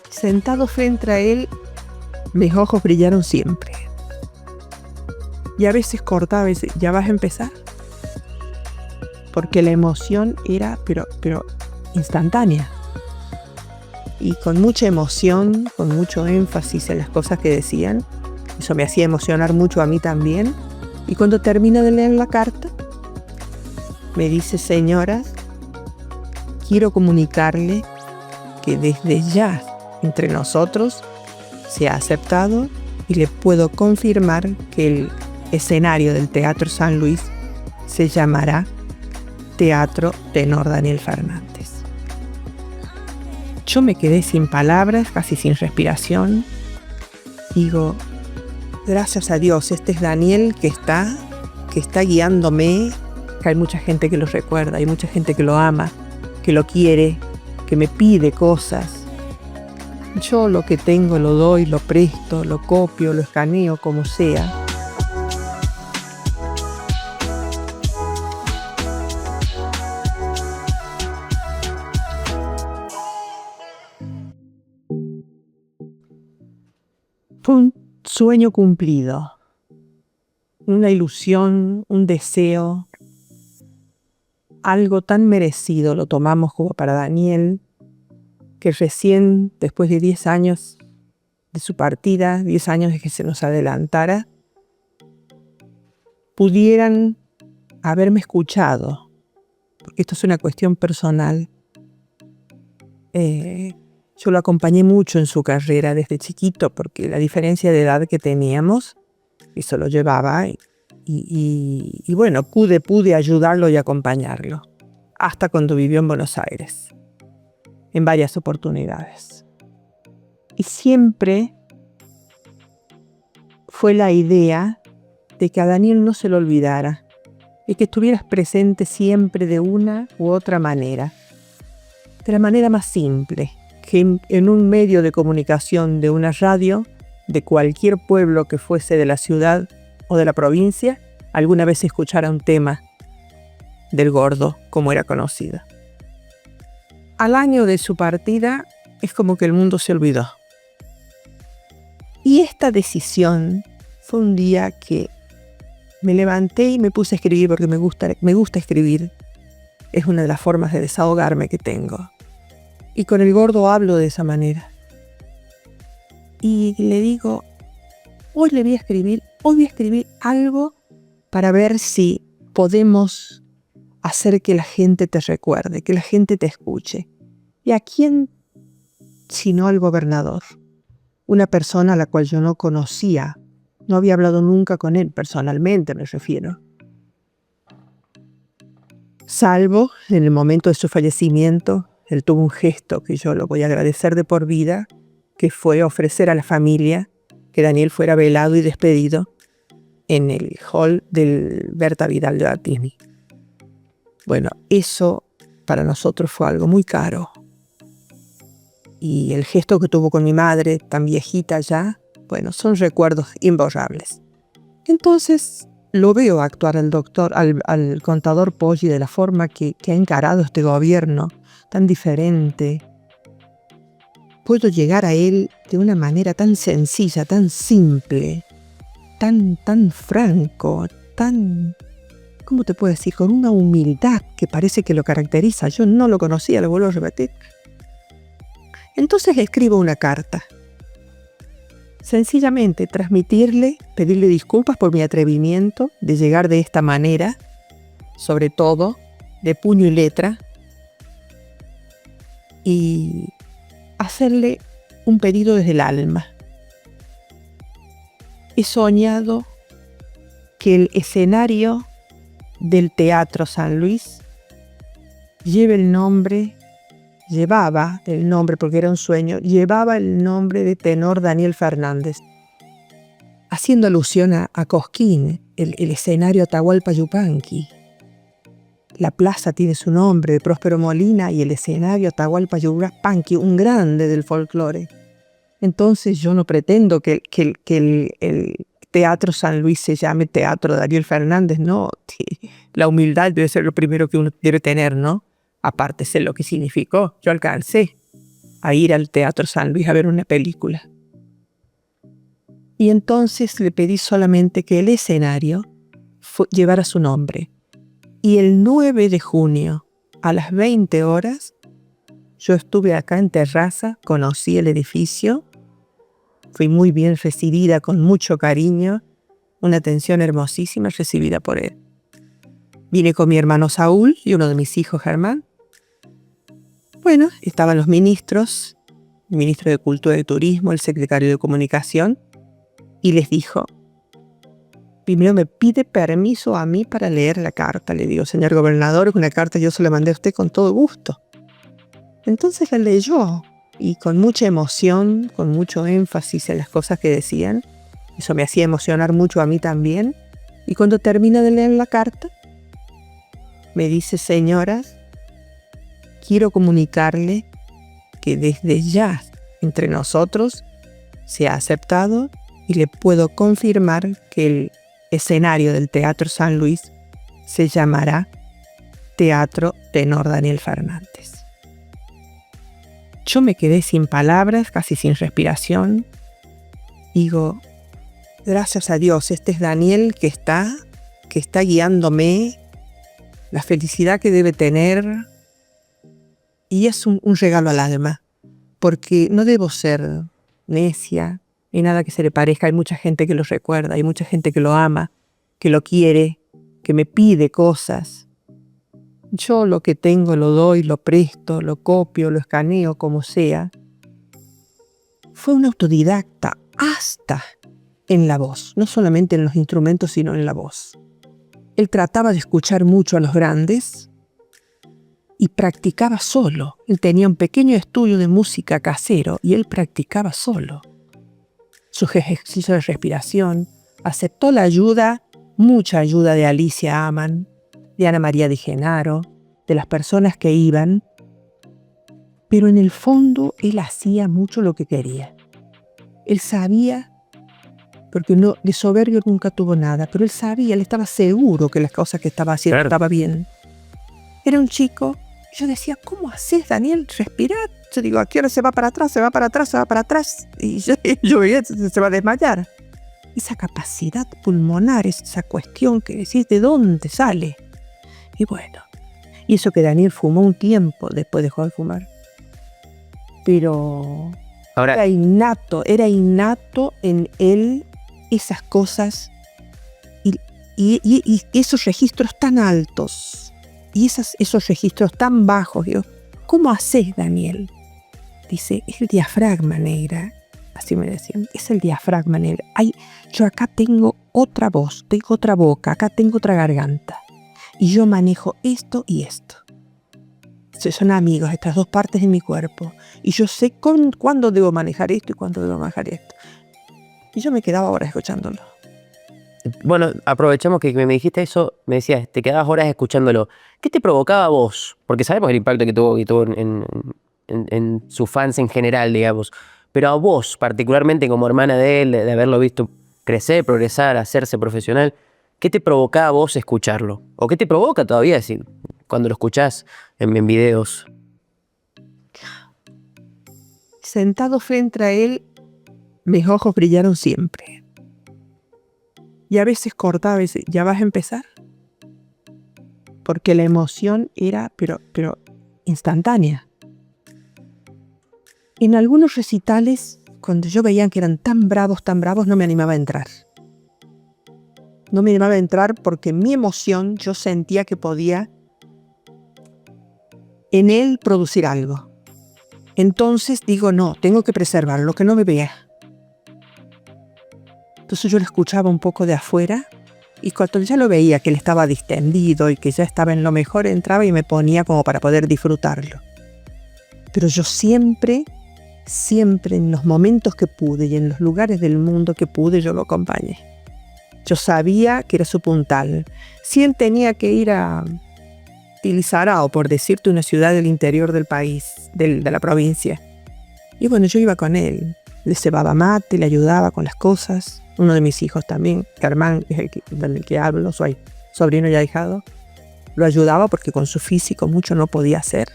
Sentado frente a él, mis ojos brillaron siempre. Y a veces cortaba, a veces, ¿ya vas a empezar? Porque la emoción era, pero instantánea. Y con mucha emoción, con mucho énfasis en las cosas que decían. Eso me hacía emocionar mucho a mí también. Y cuando termina de leer la carta, me dice: señora, quiero comunicarle que desde ya entre nosotros se ha aceptado y le puedo confirmar que el escenario del Teatro San Luis se llamará Teatro Tenor Daniel Fernández. Yo me quedé sin palabras, casi sin respiración. Digo, gracias a Dios, este es Daniel que está guiándome, que hay mucha gente que lo recuerda, hay mucha gente que lo ama, que lo quiere, que me pide cosas. Yo lo que tengo lo doy, lo presto, lo copio, lo escaneo, como sea. Fue un sueño cumplido, una ilusión, un deseo, algo tan merecido lo tomamos como para Daniel, que recién, después de 10 años de su partida, 10 años de que se nos adelantara, pudieran haberme escuchado, porque esto es una cuestión personal. Yo lo acompañé mucho en su carrera desde chiquito, porque la diferencia de edad que teníamos, eso lo llevaba, y bueno, pude ayudarlo y acompañarlo, hasta cuando vivió en Buenos Aires, en varias oportunidades. Y siempre fue la idea de que a Daniel no se lo olvidara, y que estuvieras presente siempre de una u otra manera, de la manera más simple, que en un medio de comunicación de una radio, de cualquier pueblo que fuese de la ciudad o de la provincia, alguna vez escuchara un tema del Gordo, como era conocida. Al año de su partida, es como que el mundo se olvidó. Y esta decisión fue un día que me levanté y me puse a escribir, porque me gusta escribir. Es una de las formas de desahogarme que tengo. Y con el Gordo hablo de esa manera. Y le digo, hoy voy a escribir algo para ver si podemos hacer que la gente te recuerde, que la gente te escuche. ¿Y a quién sino al gobernador? Una persona a la cual yo no conocía, no había hablado nunca con él, personalmente me refiero. Salvo en el momento de su fallecimiento, él tuvo un gesto que yo lo voy a agradecer de por vida, que fue ofrecer a la familia que Daniel fuera velado y despedido en el hall del Berta Vidal de Batini. Bueno, eso para nosotros fue algo muy caro. Y el gesto que tuvo con mi madre, tan viejita ya, bueno, son recuerdos imborrables. Entonces lo veo actuar al contador Poggi de la forma que ha encarado este gobierno, tan diferente. Puedo llegar a él de una manera tan sencilla, tan simple, tan franco, tan, ¿cómo te puedo decir? Con una humildad que parece que lo caracteriza. Yo no lo conocía, lo vuelvo a repetir. Entonces le escribo una carta. Sencillamente transmitirle, pedirle disculpas por mi atrevimiento de llegar de esta manera, sobre todo de puño y letra, y hacerle un pedido desde el alma. He soñado que el escenario del Teatro San Luis llevaba el nombre, porque era un sueño, llevaba el nombre de Tenor Daniel Fernández, haciendo alusión a Cosquín, el escenario Atahualpa Yupanqui. La plaza tiene su nombre, de Próspero Molina, y el escenario Atahualpa Yupanqui, un grande del folclore. Entonces yo no pretendo que el Teatro San Luis se llame Teatro Daniel Fernández, no. La humildad debe ser lo primero que uno debe tener, ¿no? Aparte sé lo que significó, yo alcancé. a ir al Teatro San Luis a ver una película. Y entonces le pedí solamente que el escenario llevara su nombre. Y el 9 de junio, a las 20 horas, yo estuve acá en terraza, conocí el edificio, fui muy bien recibida, con mucho cariño, una atención hermosísima recibida por él. Vine con mi hermano Saúl y uno de mis hijos, Germán. Bueno, estaban los ministros, el ministro de Cultura y Turismo, el secretario de Comunicación, y les dijo, primero me pide permiso a mí para leer la carta. Le digo, señor gobernador, una carta yo se la mandé a usted con todo gusto. Entonces la leyó y con mucha emoción, con mucho énfasis en las cosas que decían. Eso me hacía emocionar mucho a mí también. Y cuando termina de leer la carta, me dice, señoras, quiero comunicarle que desde ya entre nosotros se ha aceptado y le puedo confirmar que el escenario del Teatro San Luis se llamará Teatro Tenor Daniel Fernández. Yo me quedé sin palabras, casi sin respiración. Digo, gracias a Dios, este es Daniel que está guiándome, la felicidad que debe tener. Y es un regalo al alma, porque no debo ser necia, ni nada que se le parezca. Hay mucha gente que lo recuerda, hay mucha gente que lo ama, que lo quiere, que me pide cosas. Yo lo que tengo lo doy, lo presto, lo copio, lo escaneo, como sea. Fue un autodidacta hasta en la voz, no solamente en los instrumentos, sino en la voz. Él trataba de escuchar mucho a los grandes y practicaba solo. Él tenía un pequeño estudio de música casero y él practicaba solo. Sus ejercicios de respiración, aceptó la ayuda, mucha ayuda de Alicia Aman, de Ana María de Genaro, de las personas que iban, pero en el fondo él hacía mucho lo que quería. Él sabía, porque no, de soberbio nunca tuvo nada, pero él sabía, él estaba seguro que las cosas que estaba haciendo estaba bien. Era un chico, yo decía, ¿cómo haces, Daniel? Respirar. Yo digo, ¿a qué hora se va para atrás? Se va para atrás, se va para atrás. Y yo veía, se va a desmayar. Esa capacidad pulmonar, esa cuestión que decís, ¿de dónde sale? Y bueno, y eso que Daniel fumó un tiempo, después dejó de fumar. Pero ahora, era innato en él esas cosas y esos registros tan altos y esos registros tan bajos. Digo, ¿cómo haces, Daniel? Dice, es el diafragma, negra. Así me decían, es el diafragma, negra. Yo acá tengo otra voz, tengo otra boca, acá tengo otra garganta. Y yo manejo esto y esto. Son amigos, estas dos partes de mi cuerpo. Y yo sé cuándo debo manejar esto y cuándo debo manejar esto. Y yo me quedaba horas escuchándolo. Bueno, aprovechamos que me dijiste eso, me decías, te quedabas horas escuchándolo. ¿Qué te provocaba a vos? Porque sabemos el impacto que tuvo en sus fans en general, digamos. Pero a vos, particularmente como hermana de él, de haberlo visto crecer, progresar, hacerse profesional, ¿qué te provocaba a vos escucharlo? ¿O qué te provoca todavía decir, cuando lo escuchás en videos? Sentado frente a él, mis ojos brillaron siempre. Y a veces cortaba, a veces, ¿ya vas a empezar? Porque la emoción era, pero instantánea. En algunos recitales, cuando yo veía que eran tan bravos, no me animaba a entrar. No me animaba a entrar porque mi emoción, yo sentía que podía en él producir algo. Entonces digo, no, tengo que preservarlo, que no me vea. Entonces yo lo escuchaba un poco de afuera y cuando ya lo veía que él estaba distendido y que ya estaba en lo mejor, entraba y me ponía como para poder disfrutarlo. Pero yo siempre en los momentos que pude y en los lugares del mundo que pude, yo lo acompañé. Yo sabía que era su puntal. Si él tenía que ir a Tilizarao, por decirte, una ciudad del interior del país, de la provincia. Y bueno, yo iba con él. Le cebaba mate, le ayudaba con las cosas. Uno de mis hijos también, Germán, del que hablo, soy sobrino y ahijado, lo ayudaba porque con su físico mucho no podía hacer.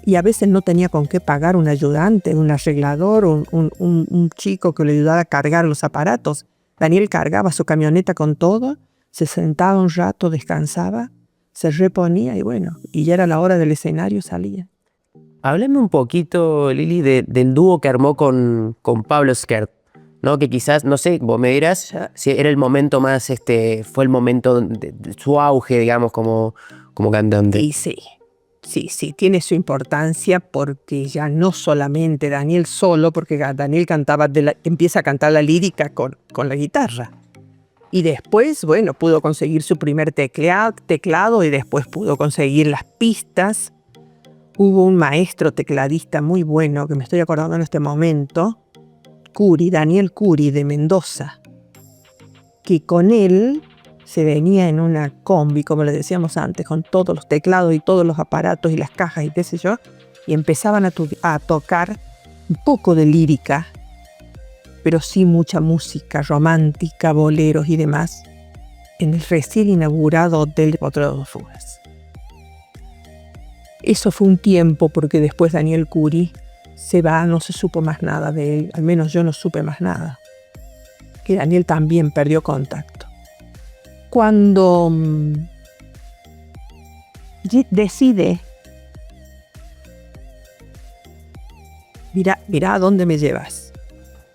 y a veces no tenía con qué pagar un ayudante, un arreglador, un chico que le ayudara a cargar los aparatos. Daniel cargaba su camioneta con todo, se sentaba un rato, descansaba, se reponía y bueno, y ya era la hora del escenario, salía. Háblame un poquito, Lili, del dúo que armó con Pablo Esquert, ¿no? Que quizás, no sé, vos me dirás si era el momento más, fue el momento de su auge, digamos, como cantante. Y sí, tiene su importancia porque ya no solamente Daniel solo, porque Daniel cantaba empieza a cantar la lírica con la guitarra. Y después, bueno, pudo conseguir su primer teclado y después pudo conseguir las pistas. Hubo un maestro tecladista muy bueno, que me estoy acordando en este momento, Daniel Curi de Mendoza, que con él se venía en una combi, como le decíamos antes, con todos los teclados y todos los aparatos y las cajas y qué sé yo, y empezaban a tocar un poco de lírica, pero sí mucha música romántica, boleros y demás, en el recién inaugurado Hotel de Potro de Fugas. Eso fue un tiempo porque después Daniel Curi se va, no se supo más nada de él, al menos yo no supe más nada, que Daniel también perdió contacto. Cuando decide, mira a dónde me llevas,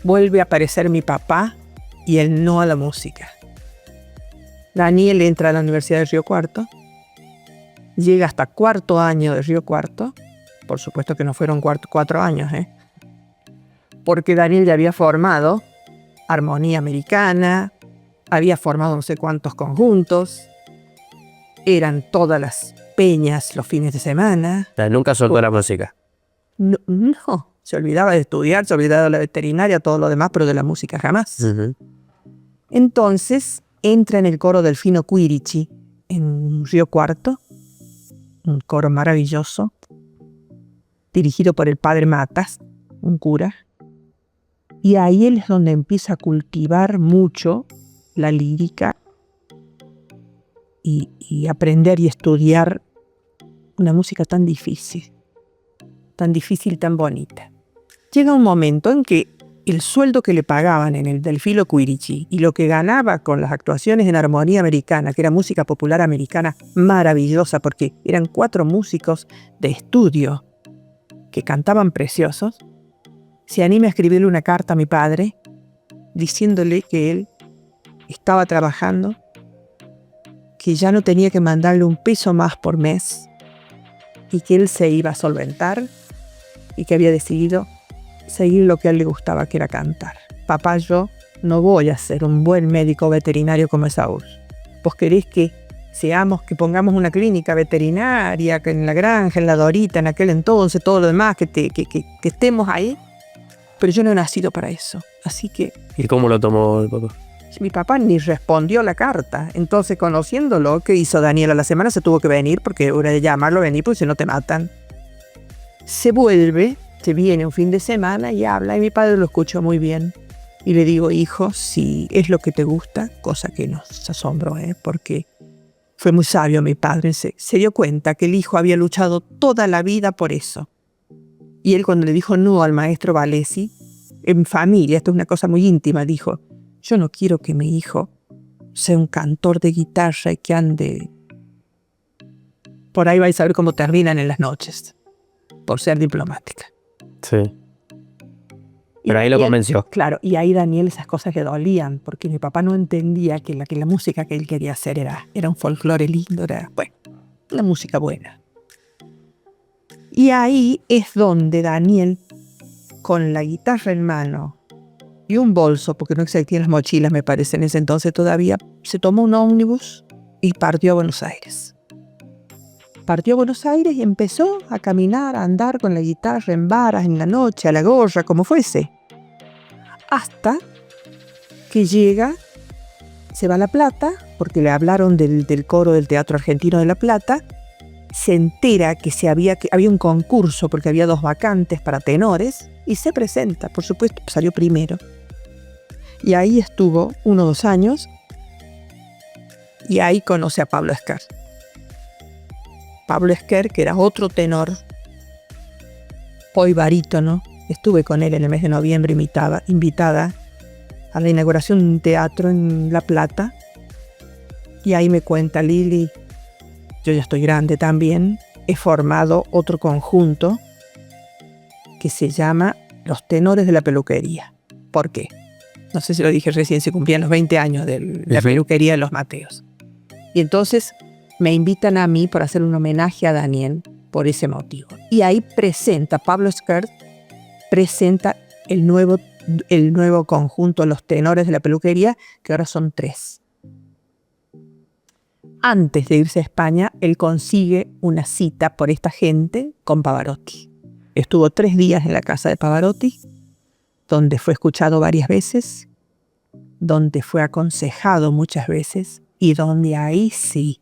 vuelve a aparecer mi papá y él no a la música. Daniel entra a la Universidad de Río Cuarto, llega hasta cuarto año de Río Cuarto, por supuesto que no fueron 4 años, porque Daniel ya había formado Armonía Americana, había formado no sé cuántos conjuntos, eran todas las peñas los fines de semana. Nunca soltó la música. No, se olvidaba de estudiar, se olvidaba de la veterinaria, todo lo demás, pero de la música jamás. Uh-huh. Entonces entra en el coro Delfino Quirici en Río Cuarto, un coro maravilloso, dirigido por el padre Matas, un cura, y ahí él es donde empieza a cultivar mucho la lírica y aprender y estudiar una música tan difícil, tan bonita. Llega un momento en que el sueldo que le pagaban en el Delfino Quirici y lo que ganaba con las actuaciones en Armonía Americana, que era música popular americana maravillosa, porque eran 4 músicos de estudio que cantaban preciosos, se anima a escribirle una carta a mi padre diciéndole que él estaba trabajando, que ya no tenía que mandarle un peso más por mes y que él se iba a solventar y que había decidido seguir lo que a él le gustaba, que era cantar. Papá, yo no voy a ser un buen médico veterinario como Esaú. Vos querés que pongamos una clínica veterinaria, que en la granja, en la Dorita, en aquel entonces, todo lo demás, que estemos ahí. Pero yo no he nacido para eso. Así que... ¿Y cómo lo tomó el papá? Mi papá ni respondió la carta. Entonces, conociéndolo, ¿qué hizo Daniel? A la semana se tuvo que venir, porque hora de llamarlo, venir, porque si no te matan. Se viene un fin de semana y habla, y mi padre lo escuchó muy bien. Y le digo, hijo, si es lo que te gusta, cosa que nos asombró, porque fue muy sabio mi padre, se dio cuenta que el hijo había luchado toda la vida por eso. Y él, cuando le dijo no al maestro Valesi, en familia, esto es una cosa muy íntima, dijo, yo no quiero que mi hijo sea un cantor de guitarra y que ande... Por ahí vais a ver cómo terminan en las noches, por ser diplomática. Sí. Pero ahí lo convenció. Claro, y ahí Daniel esas cosas le dolían, porque mi papá no entendía que la música que él quería hacer era un folclore lindo, era, bueno, una música buena. Y ahí es donde Daniel, con la guitarra en mano y un bolso, porque no existían las mochilas, me parece, en ese entonces todavía, se tomó un ómnibus y partió a Buenos Aires. Partió a Buenos Aires y empezó a caminar, a andar con la guitarra en varas, en la noche, a la gorra, como fuese. Hasta que llega, se va a La Plata, porque le hablaron del coro del Teatro Argentino de La Plata, se entera que había un concurso porque había 2 vacantes para tenores y se presenta, por supuesto, salió primero. Y ahí estuvo 1 o 2 años y ahí conoce a Pablo Esquer. Pablo Esquer, que era otro tenor hoy barítono. Estuve con él en el mes de noviembre invitada a la inauguración de un teatro en La Plata. Y ahí me cuenta Lili, yo ya estoy grande también, he formado otro conjunto que se llama Los Tenores de la Peluquería. ¿Por qué? No sé si lo dije recién, se cumplían los 20 años de la peluquería de los Mateos. Y entonces me invitan a mí para hacer un homenaje a Daniel por ese motivo. Y ahí Pablo Skert presenta el nuevo conjunto, Los Tenores de la Peluquería, que ahora son 3. Antes de irse a España, él consigue una cita por esta gente con Pavarotti. Estuvo 3 días en la casa de Pavarotti, donde fue escuchado varias veces, donde fue aconsejado muchas veces y donde ahí sí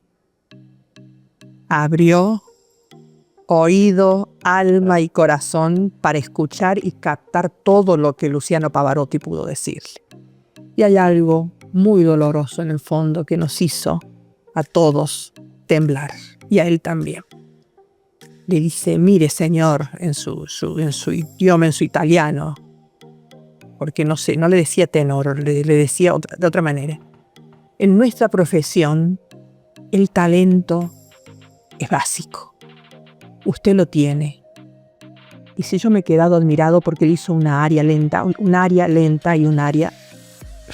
abrió oído, alma y corazón para escuchar y captar todo lo que Luciano Pavarotti pudo decirle. Y hay algo muy doloroso en el fondo que nos hizo a todos temblar, y a él también. Le dice, mire señor, en su idioma, en su italiano, porque no le decía tenor, le decía de otra manera. En nuestra profesión, el talento es básico. Usted lo tiene. Y si yo me he quedado admirado porque él hizo un área lenta y un área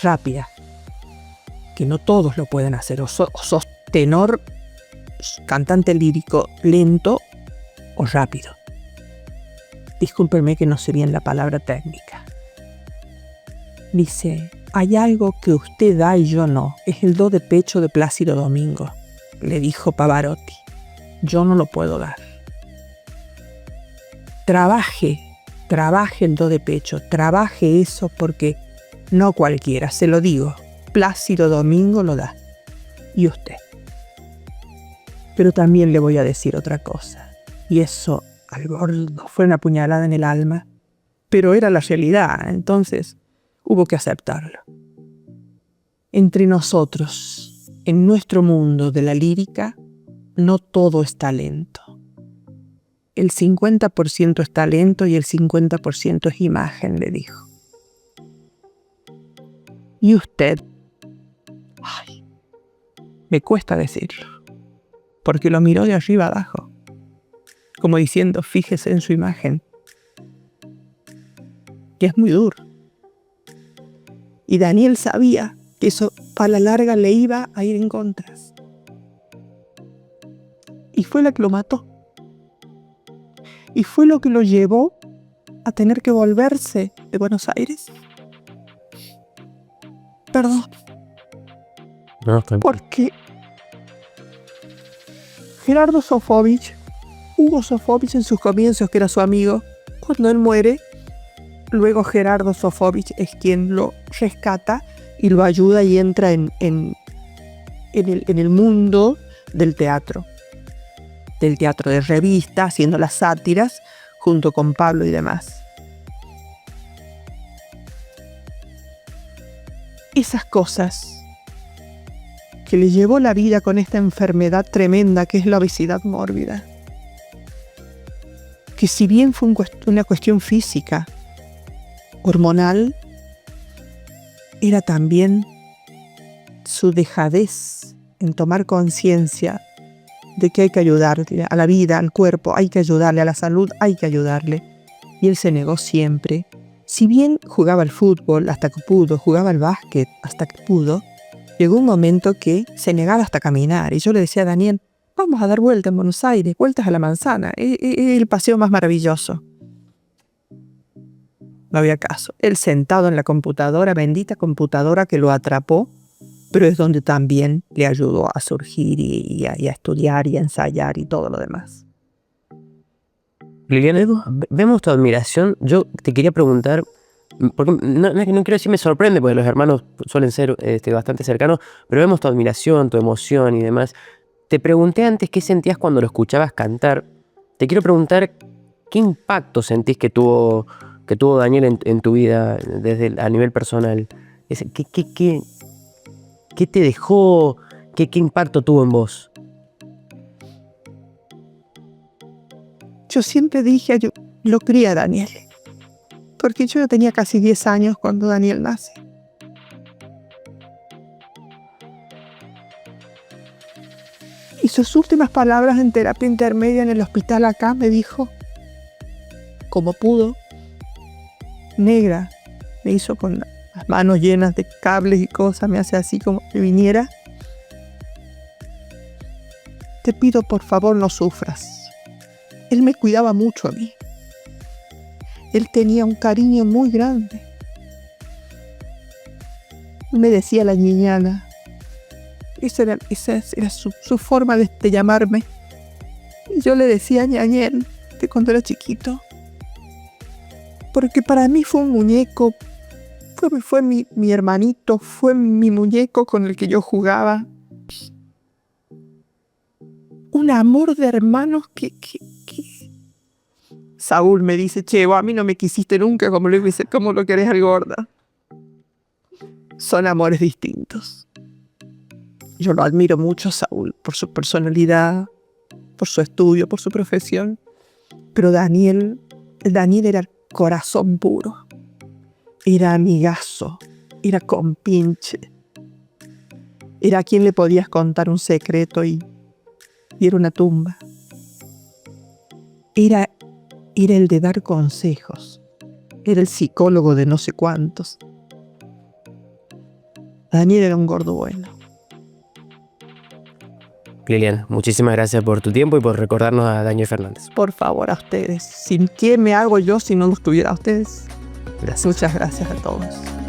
rápida, que no todos lo pueden hacer. O sos tenor, cantante lírico lento o rápido. Discúlpenme que no sé bien la palabra técnica. Dice, hay algo que usted da y yo no. Es el do de pecho de Plácido Domingo, le dijo Pavarotti. Yo no lo puedo dar. Trabaje el do de pecho, trabaje eso porque no cualquiera, se lo digo. Plácido Domingo lo da. Y usted. Pero también le voy a decir otra cosa. Y eso, al gordo, fue una puñalada en el alma. Pero era la realidad, entonces hubo que aceptarlo. Entre nosotros, en nuestro mundo de la lírica, no todo es talento. El 50% es talento y el 50% es imagen, le dijo. Y usted, me cuesta decirlo, porque lo miró de arriba abajo, como diciendo, fíjese en su imagen. Y es muy duro. Y Daniel sabía que eso a la larga le iba a ir en contra. Y fue la que lo mató. Y fue lo que lo llevó a tener que volverse de Buenos Aires. Perdón. No, está bien. Porque Hugo Sofovich en sus comienzos, que era su amigo, cuando él muere, luego Gerardo Sofovich es quien lo rescata y lo ayuda y entra en el mundo del teatro de revista, haciendo las sátiras junto con Pablo y demás. Esas cosas que le llevó la vida con esta enfermedad tremenda que es la obesidad mórbida, que si bien fue una cuestión física, hormonal, era también su dejadez en tomar conciencia de que hay que ayudarle a la vida, al cuerpo, hay que ayudarle a la salud, hay que ayudarle. Y él se negó siempre. Si bien jugaba al fútbol hasta que pudo, jugaba al básquet hasta que pudo, llegó un momento que se negaba hasta caminar. Y yo le decía a Daniel, vamos a dar vueltas en Buenos Aires, vueltas a la manzana, es el paseo más maravilloso. No había caso. Él sentado en la computadora, bendita computadora que lo atrapó, pero es donde también le ayudó a surgir y a estudiar y a ensayar y todo lo demás. Liliana, vemos tu admiración. Yo te quería preguntar, porque no quiero decir me sorprende, porque los hermanos suelen ser bastante cercanos, pero vemos tu admiración, tu emoción y demás. Te pregunté antes qué sentías cuando lo escuchabas cantar. Te quiero preguntar qué impacto sentís que tuvo Daniel en tu vida a nivel personal. ¿Qué te dejó? ¿Qué impacto tuvo en vos? Yo siempre dije, lo cría Daniel. Porque yo tenía casi 10 años cuando Daniel nace. Y sus últimas palabras en terapia intermedia en el hospital acá me dijo, como pudo, negra, me hizo con las manos llenas de cables y cosas, me hace así como que viniera. Te pido por favor no sufras. Él me cuidaba mucho a mí. Él tenía un cariño muy grande. Me decía la niñana. Esa era su forma de llamarme. Y yo le decía ñañel de cuando era chiquito. Porque para mí fue un muñeco. Fue mi hermanito. Fue mi muñeco con el que yo jugaba. Un amor de hermanos que... Saúl me dice, che, vos a mí no me quisiste nunca como lo querés al Gorda. Son amores distintos. Yo lo admiro mucho a Saúl por su personalidad, por su estudio, por su profesión. Pero Daniel era corazón puro. Era amigazo, era compinche. Era a quien le podías contar un secreto y era una tumba. Era el de dar consejos. Era el psicólogo de no sé cuántos. Daniel era un gordo bueno. Liliana, muchísimas gracias por tu tiempo y por recordarnos a Daniel Fernández. Por favor, a ustedes. ¿Sin qué me hago yo si no los tuviera a ustedes? Gracias. Muchas gracias a todos.